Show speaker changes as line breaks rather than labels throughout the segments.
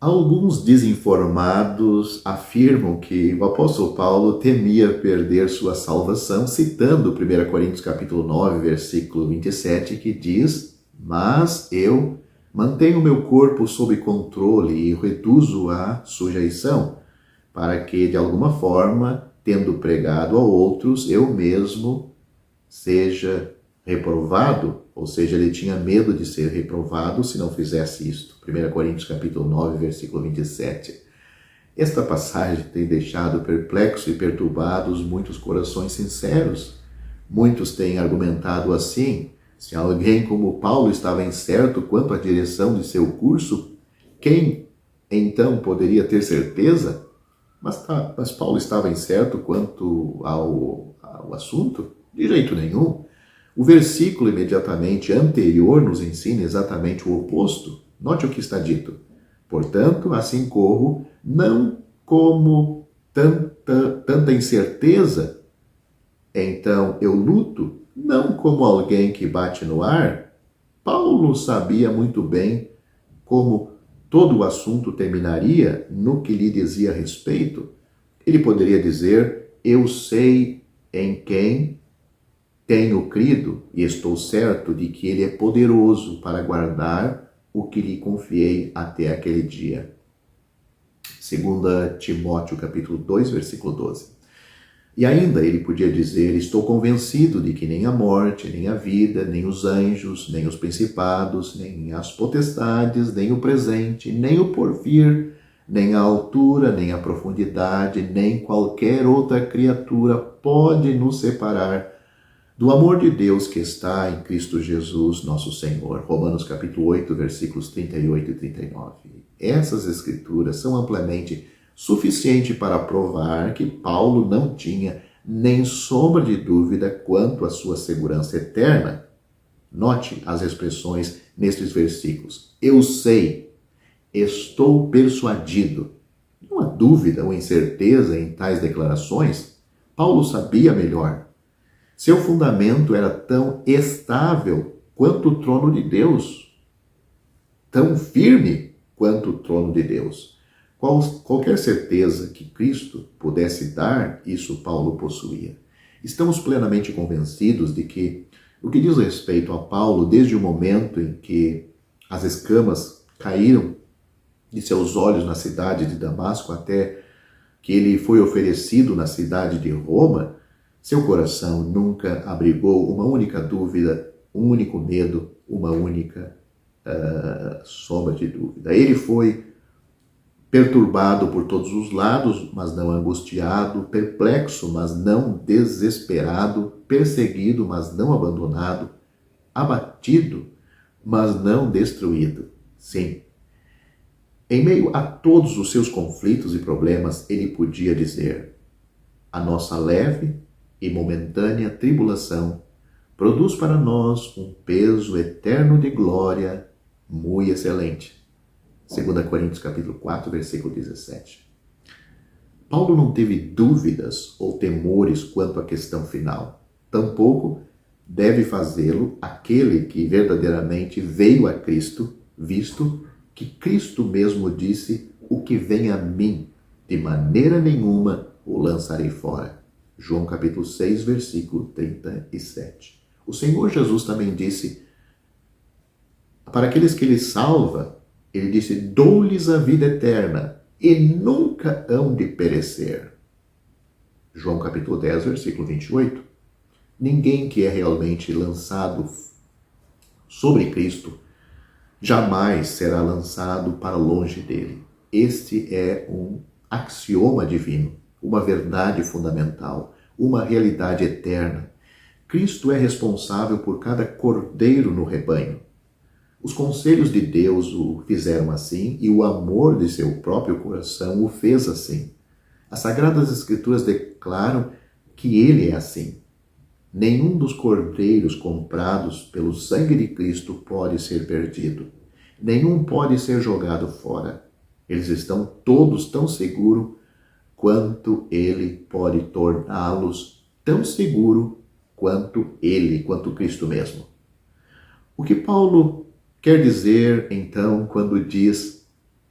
Alguns desinformados afirmam que o apóstolo Paulo temia perder sua salvação, citando 1 Coríntios capítulo 9, versículo 27, que diz: "Mas eu mantenho meu corpo sob controle e reduzo a sujeição, para que, de alguma forma, tendo pregado a outros, eu mesmo seja reprovado", ou seja, ele tinha medo de ser reprovado se não fizesse isto. 1 Coríntios capítulo 9, versículo 27. Esta passagem tem deixado perplexos e perturbados muitos corações sinceros. Muitos têm argumentado assim: se alguém como Paulo estava incerto quanto à direção de seu curso, quem então poderia ter certeza? Mas Paulo estava incerto quanto ao assunto? De jeito nenhum. O versículo imediatamente anterior nos ensina exatamente o oposto. Note o que está dito. "Portanto, assim corro, não como tanta incerteza, então eu luto, não como alguém que bate no ar." Paulo sabia muito bem como todo o assunto terminaria no que lhe dizia respeito. Ele poderia dizer: "Eu sei em quem tenho crido e estou certo de que ele é poderoso para guardar o que lhe confiei até aquele dia." 2 Timóteo capítulo 2, versículo 12. E ainda ele podia dizer: "Estou convencido de que nem a morte, nem a vida, nem os anjos, nem os principados, nem as potestades, nem o presente, nem o porvir, nem a altura, nem a profundidade, nem qualquer outra criatura pode nos separar do amor de Deus que está em Cristo Jesus, nosso Senhor." Romanos capítulo 8, versículos 38 e 39. Essas escrituras são amplamente suficientes para provar que Paulo não tinha nem sombra de dúvida quanto à sua segurança eterna. Note as expressões nestes versículos: "Eu sei, estou persuadido." Não há dúvida ou incerteza em tais declarações. Paulo sabia melhor. Seu fundamento era tão estável quanto o trono de Deus, tão firme quanto o trono de Deus. Qualquer certeza que Cristo pudesse dar, isso Paulo possuía. Estamos plenamente convencidos de que, no que diz respeito a Paulo, desde o momento em que as escamas caíram de seus olhos na cidade de Damasco até que ele foi oferecido na cidade de Roma, seu coração nunca abrigou uma única dúvida, um único medo, uma única sombra de dúvida. Ele foi perturbado por todos os lados, mas não angustiado, perplexo, mas não desesperado, perseguido, mas não abandonado, abatido, mas não destruído. Sim, em meio a todos os seus conflitos e problemas, ele podia dizer: "A nossa leve e momentânea tribulação produz para nós um peso eterno de glória muito excelente." 2 Coríntios capítulo 4, versículo 17. Paulo não teve dúvidas ou temores quanto à questão final. Tampouco deve fazê-lo aquele que verdadeiramente veio a Cristo, visto que Cristo mesmo disse: "O que vem a mim, de maneira nenhuma o lançarei fora." João capítulo 6, versículo 37. O Senhor Jesus também disse para aqueles que ele salva, ele disse: "Dou-lhes a vida eterna e nunca hão de perecer." João capítulo 10, versículo 28. Ninguém que é realmente lançado sobre Cristo jamais será lançado para longe dele. Este é um axioma divino, uma verdade fundamental, uma realidade eterna. Cristo é responsável por cada cordeiro no rebanho. Os conselhos de Deus o fizeram assim e o amor de seu próprio coração o fez assim. As Sagradas Escrituras declaram que ele é assim. Nenhum dos cordeiros comprados pelo sangue de Cristo pode ser perdido. Nenhum pode ser jogado fora. Eles estão todos tão seguros quanto ele pode torná-los tão seguro quanto ele, quanto Cristo mesmo. O que Paulo quer dizer, então, quando diz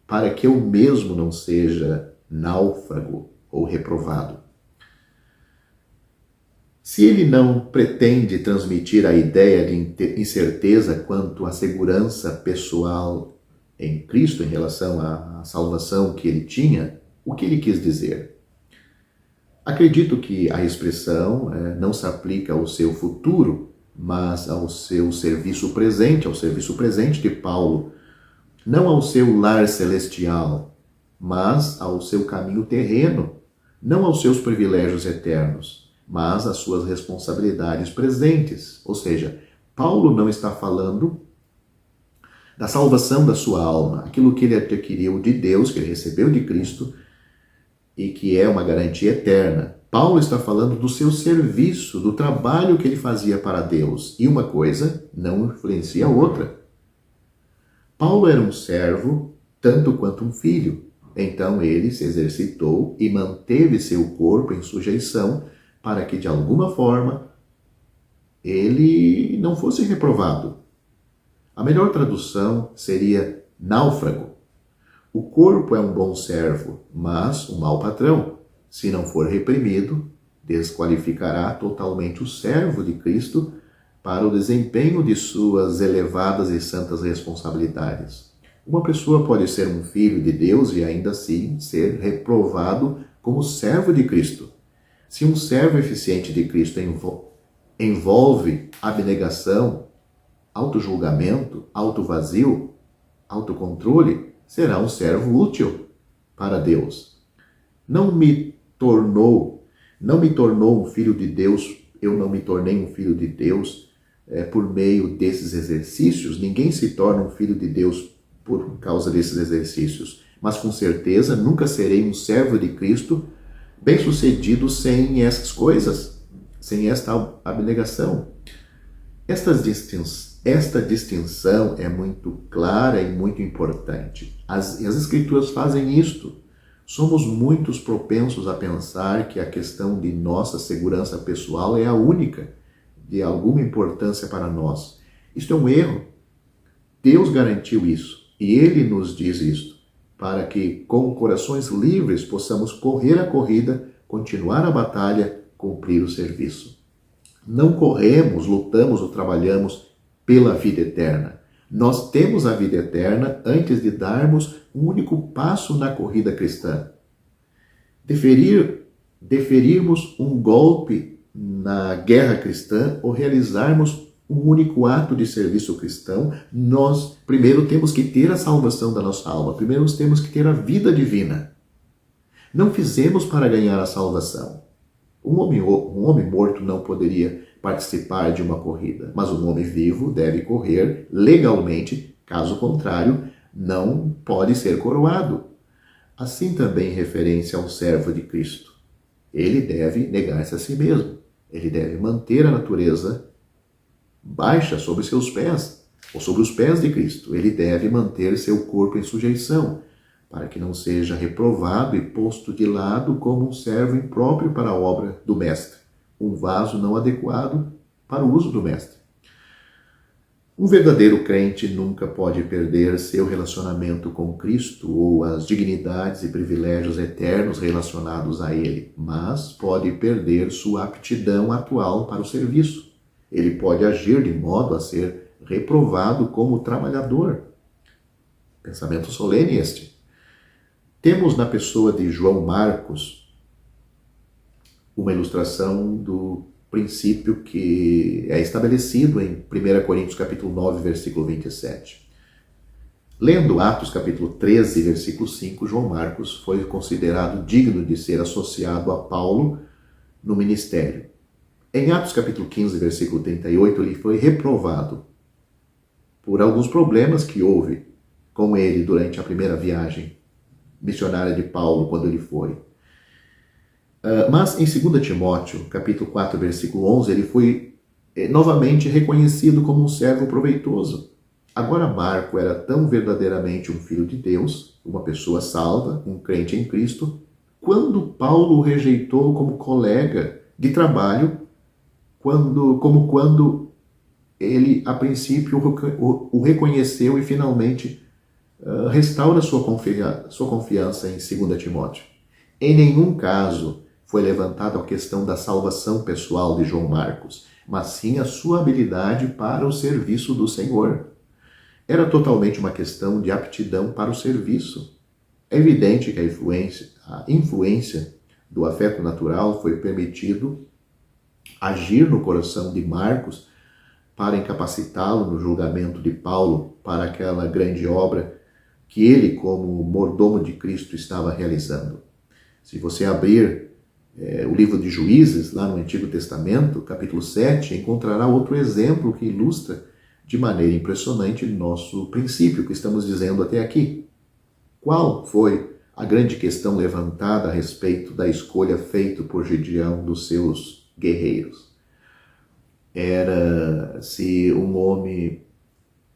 para que eu mesmo não seja náufrago ou reprovado. Se ele não pretende transmitir a ideia de incerteza quanto à segurança pessoal em Cristo em relação à salvação que ele tinha, o que ele quis dizer? Acredito que a expressão não se aplica ao seu futuro, mas ao seu serviço presente de Paulo, não ao seu lar celestial, mas ao seu caminho terreno, não aos seus privilégios eternos, mas às suas responsabilidades presentes. Ou seja, Paulo não está falando da salvação da sua alma, aquilo que ele adquiriu de Deus, que ele recebeu de Cristo e que é uma garantia eterna. Paulo está falando do seu serviço, do trabalho que ele fazia para Deus. E uma coisa não influencia a outra. Paulo era um servo tanto quanto um filho. Então ele se exercitou e manteve seu corpo em sujeição para que, de alguma forma, ele não fosse reprovado. A melhor tradução seria náufrago. O corpo é um bom servo, mas um mau patrão. Se não for reprimido, desqualificará totalmente o servo de Cristo para o desempenho de suas elevadas e santas responsabilidades. Uma pessoa pode ser um filho de Deus e ainda assim ser reprovado como servo de Cristo. Se um servo eficiente de Cristo envolve abnegação, autojulgamento, autovazio, autocontrole, será um servo útil para Deus. Não me tornou um filho de Deus, eu não me tornei um filho de Deus por meio desses exercícios. Ninguém se torna um filho de Deus por causa desses exercícios. Mas com certeza nunca serei um servo de Cristo bem-sucedido sem essas coisas, sem esta abnegação. Esta distinção é muito clara e muito importante. As Escrituras fazem isto. Somos muitos propensos a pensar que a questão de nossa segurança pessoal é a única de alguma importância para nós. Isto é um erro. Deus garantiu isso e Ele nos diz isto, para que com corações livres possamos correr a corrida, continuar a batalha, cumprir o serviço. Não corremos, lutamos ou trabalhamos pela vida eterna. Nós temos a vida eterna antes de darmos um único passo na corrida cristã. Deferirmos um golpe na guerra cristã ou realizarmos um único ato de serviço cristão, nós primeiro temos que ter a salvação da nossa alma, primeiro nós temos que ter a vida divina. Não fizemos para ganhar a salvação. Um homem morto não poderia participar de uma corrida, mas um homem vivo deve correr legalmente, caso contrário, não pode ser coroado. Assim também em referência ao servo de Cristo. Ele deve negar-se a si mesmo. Ele deve manter a natureza baixa sobre seus pés, ou sobre os pés de Cristo. Ele deve manter seu corpo em sujeição, para que não seja reprovado e posto de lado como um servo impróprio para a obra do Mestre, um vaso não adequado para o uso do Mestre. Um verdadeiro crente nunca pode perder seu relacionamento com Cristo ou as dignidades e privilégios eternos relacionados a Ele, mas pode perder sua aptidão atual para o serviço. Ele pode agir de modo a ser reprovado como trabalhador. Pensamento solene este. Temos na pessoa de João Marcos uma ilustração do princípio que é estabelecido em 1 Coríntios capítulo 9, versículo 27. Lendo Atos capítulo 13, versículo 5, João Marcos foi considerado digno de ser associado a Paulo no ministério. Em Atos capítulo 15, versículo 38, ele foi reprovado por alguns problemas que houve com ele durante a primeira viagem missionária de Paulo, quando ele foi. Mas em 2 Timóteo, capítulo 4, versículo 11, ele foi novamente reconhecido como um servo proveitoso. Agora Marco era tão verdadeiramente um filho de Deus, uma pessoa salva, um crente em Cristo, quando Paulo o rejeitou como colega de trabalho, quando ele, a princípio, o reconheceu e finalmente restaura sua confiança em 2 Timóteo. Em nenhum caso foi levantada a questão da salvação pessoal de João Marcos, mas sim a sua habilidade para o serviço do Senhor. Era totalmente uma questão de aptidão para o serviço. É evidente que a influência do afeto natural foi permitido agir no coração de Marcos para incapacitá-lo no julgamento de Paulo para aquela grande obra que ele, como mordomo de Cristo, estava realizando. Se você abrir o livro de Juízes, lá no Antigo Testamento, capítulo 7, encontrará outro exemplo que ilustra de maneira impressionante nosso princípio que estamos dizendo até aqui. Qual foi a grande questão levantada a respeito da escolha feita por Gideão dos seus guerreiros? Era se um homem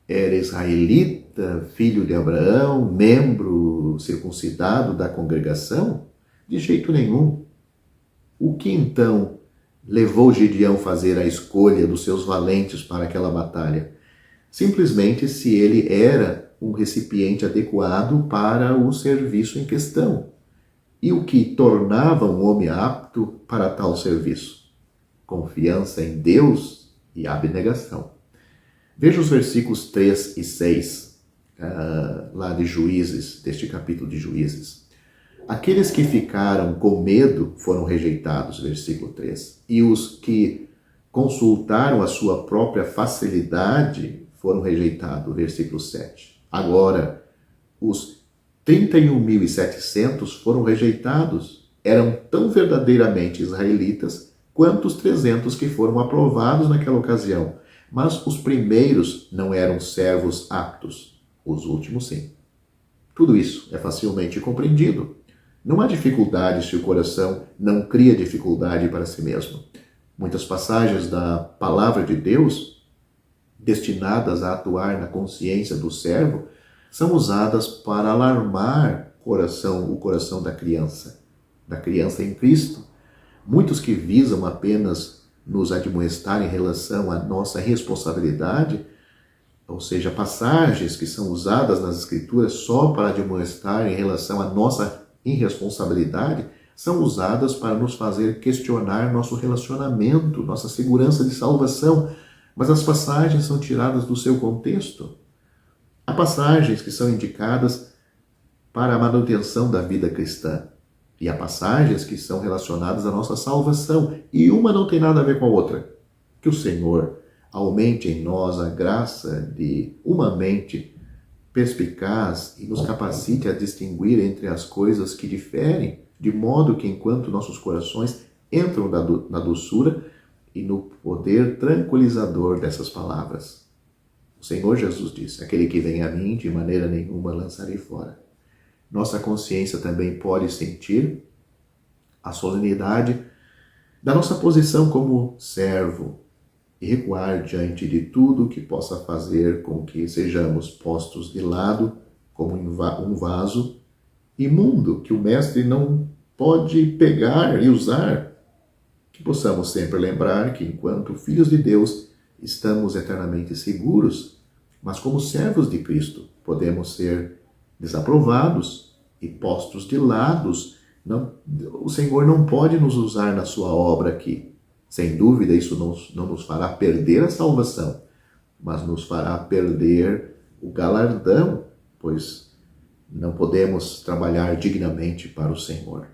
era israelita, filho de Abraão, membro circuncidado da congregação? De jeito nenhum. O que então levou Gideão a fazer a escolha dos seus valentes para aquela batalha? Simplesmente se ele era um recipiente adequado para o serviço em questão. E o que tornava um homem apto para tal serviço? Confiança em Deus e abnegação. Veja os versículos 3 e 6, lá de Juízes, deste capítulo de Juízes. Aqueles que ficaram com medo foram rejeitados, versículo 3. E os que consultaram a sua própria facilidade foram rejeitados, versículo 7. Agora, os 31.700 foram rejeitados. Eram tão verdadeiramente israelitas quanto os 300 que foram aprovados naquela ocasião. Mas os primeiros não eram servos aptos, os últimos sim. Tudo isso é facilmente compreendido. Não há dificuldade se o coração não cria dificuldade para si mesmo. Muitas passagens da palavra de Deus, destinadas a atuar na consciência do servo, são usadas para alarmar o coração da criança em Cristo. Muitos que visam apenas nos admoestar em relação à nossa responsabilidade, ou seja, passagens que são usadas nas Escrituras só para admoestar em relação à nossa irresponsabilidade, são usadas para nos fazer questionar nosso relacionamento, nossa segurança de salvação, mas as passagens são tiradas do seu contexto. Há passagens que são indicadas para a manutenção da vida cristã, e há passagens que são relacionadas à nossa salvação, e uma não tem nada a ver com a outra. Que o Senhor aumente em nós a graça de uma mente perspicaz e nos capacite a distinguir entre as coisas que diferem, de modo que enquanto nossos corações entram na doçura e no poder tranquilizador dessas palavras. O Senhor Jesus disse: aquele que vem a mim, de maneira nenhuma lançarei fora. Nossa consciência também pode sentir a solenidade da nossa posição como servo e recuar diante de tudo que possa fazer com que sejamos postos de lado como um vaso imundo que o Mestre não pode pegar e usar. Que possamos sempre lembrar que, enquanto filhos de Deus, estamos eternamente seguros, mas como servos de Cristo, podemos ser desaprovados e postos de lados. O Senhor não pode nos usar na sua obra aqui. Sem dúvida, isso não nos fará perder a salvação, mas nos fará perder o galardão, pois não podemos trabalhar dignamente para o Senhor.